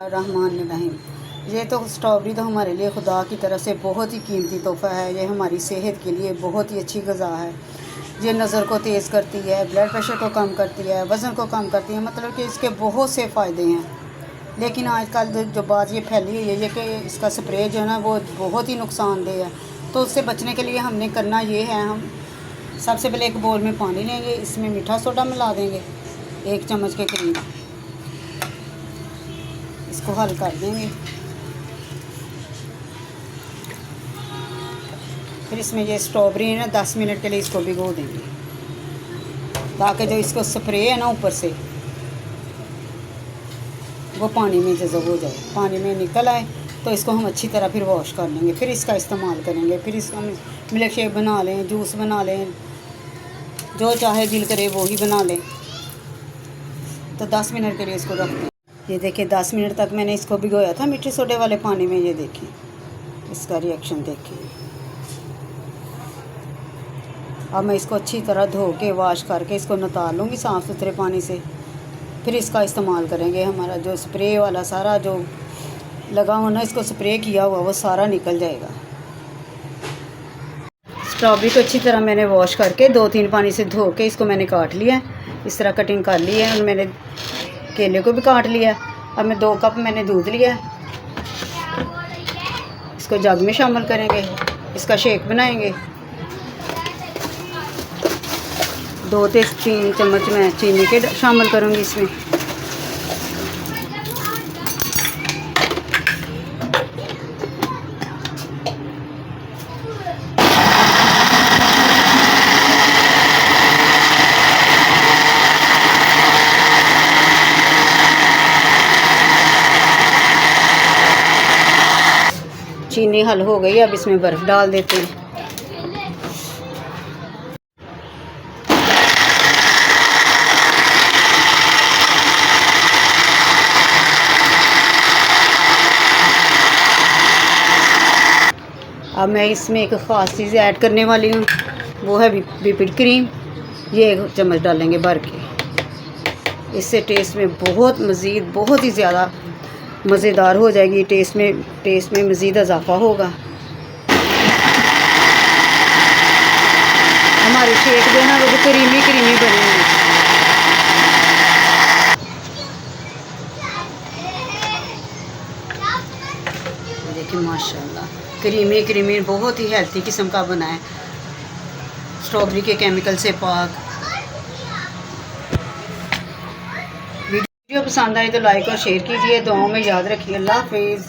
रहमान। ये तो स्ट्रॉबेरी तो हमारे लिए खुदा की तरफ से बहुत ही कीमती तोहफ़ा है। ये हमारी सेहत के लिए बहुत ही अच्छी ग़िज़ा है। ये नज़र को तेज़ करती है, ब्लड प्रेशर को कम करती है, वज़न को कम करती है। मतलब कि इसके बहुत से फ़ायदे हैं। लेकिन आजकल जो बात ये फैली हुई है ये कि इसका स्प्रे जो है ना वो बहुत ही नुकसानदेह है। तो उससे बचने के लिए हमने करना ये है, हम सबसे पहले एक बोल में पानी लेंगे, इसमें मीठा सोडा मिला देंगे 1 चम्मच के करीब। इसको हल कर देंगे। फिर इसमें ये स्ट्रॉबेरी है ना 10 मिनट के लिए इसको भिगो देंगे, ताकि जो इसको स्प्रे है ना ऊपर से वो पानी में जज़ब हो जाए, पानी में निकल आए तो इसको हम अच्छी तरह फिर वॉश कर लेंगे। फिर इसका इस्तेमाल करेंगे। फिर इसको हम मिल्क शेक बना लें, जूस बना लें, जो चाहे दिल करे वो ही बना लें। तो 10 मिनट के लिए इसको रख दें। ये देखिए 10 मिनट तक मैंने इसको भिगोया था मीठे सोडे वाले पानी में। ये देखिए इसका रिएक्शन देखिए। अब मैं इसको अच्छी तरह धो के वॉश करके इसको निकाल लूँगी साफ़ सुथरे पानी से। फिर इसका इस्तेमाल करेंगे। हमारा जो स्प्रे वाला सारा जो लगा हो ना, इसको स्प्रे किया हुआ वो सारा निकल जाएगा। स्ट्रॉबेरी को अच्छी तरह मैंने वॉश करके 2-3 पानी से धो के इसको मैंने काट लिया। इस तरह कटिंग कर ली है। और मैंने केले को भी काट लिया। अब मैं 2 कप मैंने दूध लिया, इसको जग में शामिल करेंगे, इसका शेक बनाएंगे। 2 से 3 चम्मच मैं चीनी के शामिल करूँगी इसमें। चीनी हल हो गई, अब इसमें बर्फ़ डाल देते हैं। अब मैं इसमें एक ख़ास चीज़ ऐड करने वाली हूँ, वो है व्हिप्ड क्रीम। ये 1 चम्मच डालेंगे भर के। इससे टेस्ट में बहुत ही ज़्यादा मज़ेदार हो जाएगी। टेस्ट में मज़ीद इजाफ़ा होगा। हमारे शेक जो है ना वो क्रीमी बनेंगे। देखिए माशाल्लाह क्रीमी बहुत ही हेल्थी किस्म का बना है, स्ट्रॉबेरी के केमिकल से पाक। वीडियो पसंद आए तो लाइक और शेयर कीजिए। दुआओं में याद रखिए। अल्लाह हाफिज़।